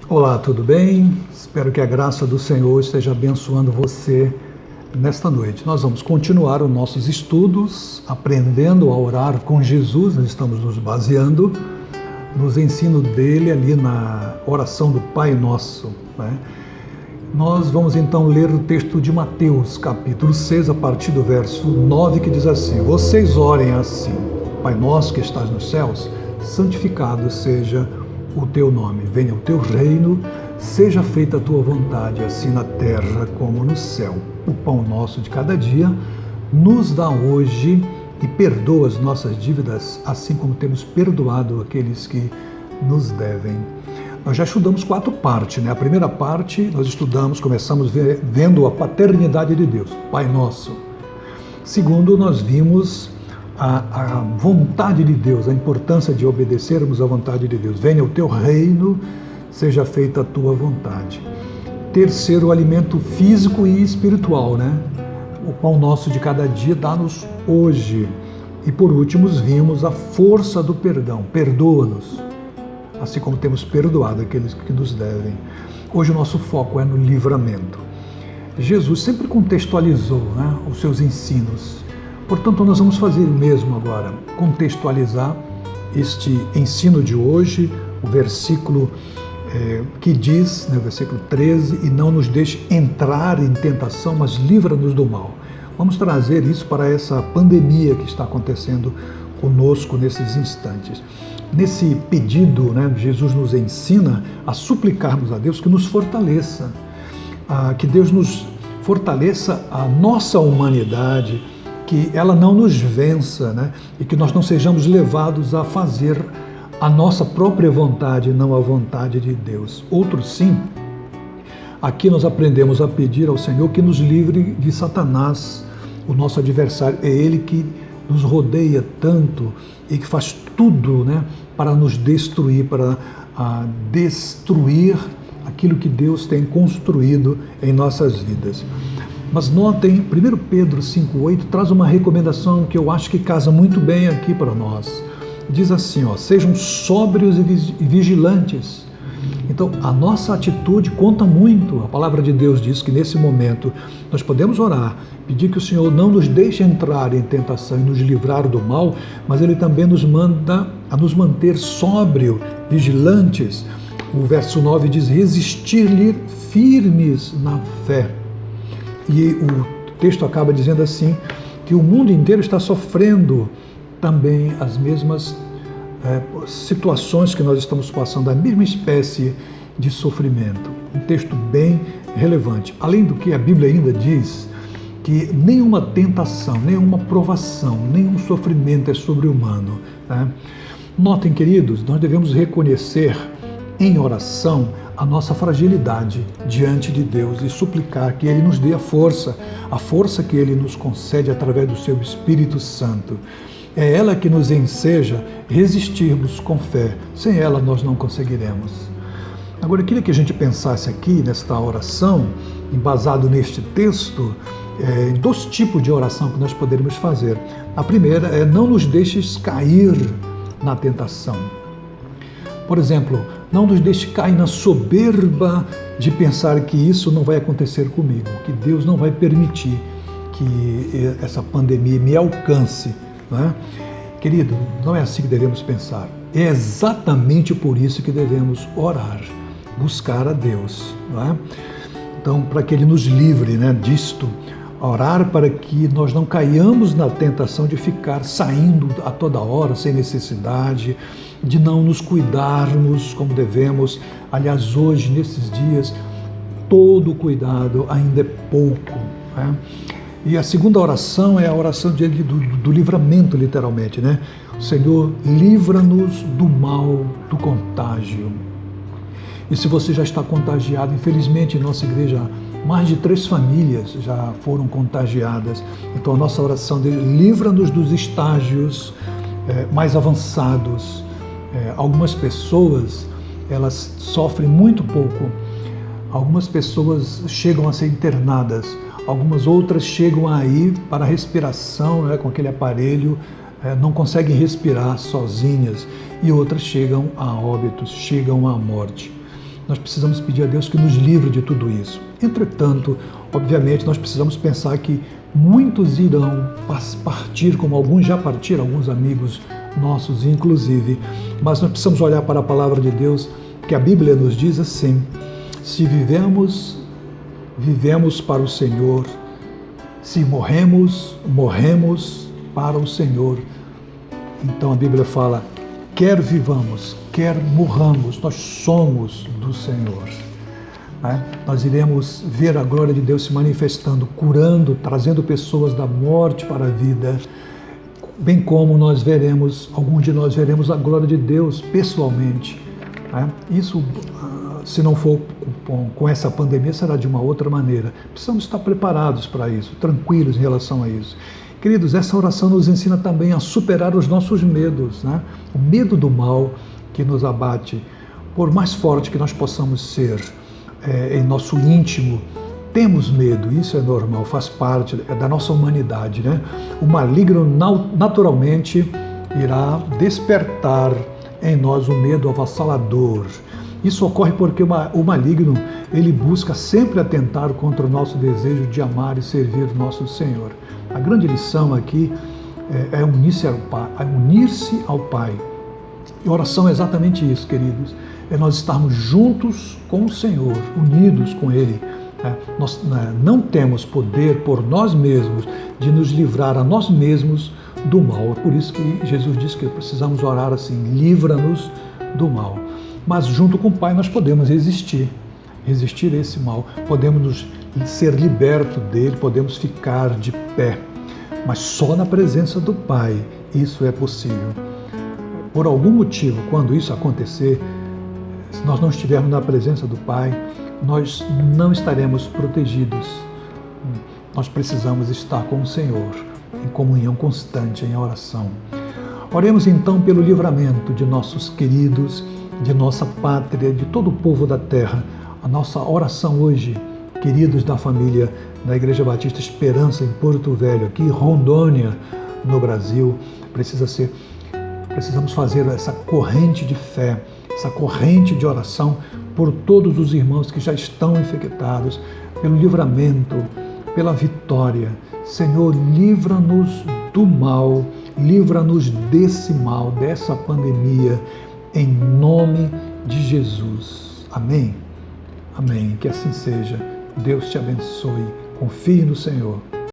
Olá, tudo bem? Espero que a graça do Senhor esteja abençoando você nesta noite. Nós vamos continuar os nossos estudos, aprendendo a orar com Jesus. Nós estamos nos baseando nos ensinos dele ali na oração do Pai Nosso, né? Nós vamos então ler o texto de Mateus, capítulo 6, a partir do verso 9, que diz assim: Vocês orem assim: Pai Nosso que estás nos céus, santificado seja o teu nome, venha o teu reino, seja feita a tua vontade, assim na terra como no céu. O pão nosso de cada dia nos dá hoje e perdoa as nossas dívidas, assim como temos perdoado aqueles que nos devem. Nós já estudamos 4 partes, né? A primeira parte nós começamos vendo a paternidade de Deus, Pai Nosso. Segundo, nós vimos a vontade de Deus, a importância de obedecermos à vontade de Deus. Venha o teu reino, seja feita a tua vontade. Terceiro, o alimento físico e espiritual, né? O pão nosso de cada dia dá-nos hoje. E por último, vimos a força do perdão. Perdoa-nos, assim como temos perdoado aqueles que nos devem. Hoje o nosso foco é no livramento. Jesus sempre contextualizou, né, os seus ensinos. Portanto, nós vamos fazer o mesmo agora, contextualizar este ensino de hoje, o versículo que diz, né, versículo 13, e não nos deixe entrar em tentação, mas livra-nos do mal. Vamos trazer isso para essa pandemia que está acontecendo conosco nesses instantes. Nesse pedido, né, Jesus nos ensina a suplicarmos a Deus que nos fortaleça, que Deus nos fortaleça a nossa humanidade, que ela não nos vença, né? E que nós não sejamos levados a fazer a nossa própria vontade, não a vontade de Deus. Outro sim, aqui nós aprendemos a pedir ao Senhor que nos livre de Satanás, o nosso adversário. É ele que nos rodeia tanto e que faz tudo, né, para nos destruir, para destruir aquilo que Deus tem construído em nossas vidas. Mas notem, 1 Pedro 5,8 traz uma recomendação que eu acho que casa muito bem aqui para nós. Diz assim, sejam sóbrios e vigilantes. Então, a nossa atitude conta muito. A palavra de Deus diz que nesse momento nós podemos orar, pedir que o Senhor não nos deixe entrar em tentação e nos livrar do mal, mas Ele também nos manda a nos manter sóbrios, vigilantes. O verso 9 diz, resistir-lhe firmes na fé. E o texto acaba dizendo assim, que o mundo inteiro está sofrendo também as mesmas situações que nós estamos passando, a mesma espécie de sofrimento. Um texto bem relevante. Além do que a Bíblia ainda diz que nenhuma tentação, nenhuma provação, nenhum sofrimento é sobre-humano, né? Notem, queridos, nós devemos reconhecer em oração a nossa fragilidade diante de Deus e suplicar que Ele nos dê a força que Ele nos concede através do Seu Espírito Santo. É ela que nos enseja resistirmos com fé. Sem ela nós não conseguiremos. Agora, eu queria que a gente pensasse aqui nesta oração, embasado neste texto, em 2 tipos de oração que nós poderíamos fazer. A primeira é: não nos deixes cair na tentação. Por exemplo, não nos deixe cair na soberba de pensar que isso não vai acontecer comigo, que Deus não vai permitir que essa pandemia me alcance, não é? Querido, não é assim que devemos pensar. É exatamente por isso que devemos orar, buscar a Deus, não é? Então, para que Ele nos livre, né, disto, orar para que nós não caiamos na tentação de ficar saindo a toda hora, sem necessidade, de não nos cuidarmos como devemos. Aliás, hoje, nesses dias, todo cuidado ainda é pouco, né? E a segunda oração é a oração do livramento, literalmente, né? Senhor, livra-nos do mal, do contágio. E se você já está contagiado, infelizmente em nossa igreja mais de 3 famílias já foram contagiadas. Então a nossa oração é: livra-nos dos estágios mais avançados. Algumas pessoas, elas sofrem muito pouco. Algumas pessoas chegam a ser internadas. Algumas outras chegam aí para a respiração, né, com aquele aparelho, não conseguem respirar sozinhas. E outras chegam a óbitos, chegam à morte. nós precisamos pedir a Deus que nos livre de tudo isso. Entretanto, obviamente, nós precisamos pensar que muitos irão partir, como alguns já partiram, alguns amigos nossos inclusive, mas nós precisamos olhar para a palavra de Deus, que a Bíblia nos diz assim: se vivemos para o Senhor, se morremos para o Senhor. Então a Bíblia fala, quer vivamos, quer morramos, nós somos do Senhor. Nós iremos ver a glória de Deus se manifestando, curando, trazendo pessoas da morte para a vida, bem como alguns de nós veremos a glória de Deus pessoalmente. Isso, se não for com essa pandemia, será de uma outra maneira. Precisamos estar preparados para isso, tranquilos em relação a isso. Queridos, essa oração nos ensina também a superar os nossos medos, o medo do mal que nos abate. Por mais forte que nós possamos ser em nosso íntimo, temos medo, isso é normal, faz parte da nossa humanidade. O maligno naturalmente irá despertar em nós o medo avassalador. Isso ocorre porque o maligno, ele busca sempre atentar contra o nosso desejo de amar e servir o nosso Senhor. A grande lição aqui é unir-se ao Pai. E oração é exatamente isso, queridos. É nós estarmos juntos com o Senhor, unidos com Ele. Nós não temos poder por nós mesmos de nos livrar a nós mesmos do mal. É por isso que Jesus disse que precisamos orar assim: livra-nos do mal. Mas junto com o Pai nós podemos resistir a esse mal, podemos ser libertos dele, podemos ficar de pé, mas só na presença do Pai isso é possível. Por algum motivo, quando isso acontecer, se nós não estivermos na presença do Pai, nós não estaremos protegidos. Nós precisamos estar com o Senhor, em comunhão constante, em oração. Oremos então pelo livramento de nossos queridos, de nossa pátria, de todo o povo da terra. A nossa oração hoje, queridos da família da Igreja Batista Esperança em Porto Velho, aqui em Rondônia, no Brasil, precisamos fazer essa corrente de fé, essa corrente de oração por todos os irmãos que já estão infectados, pelo livramento, pela vitória. Senhor, livra-nos do mal, livra-nos desse mal, dessa pandemia, em nome de Jesus. Amém? Amém. Que assim seja. Deus te abençoe. Confie no Senhor.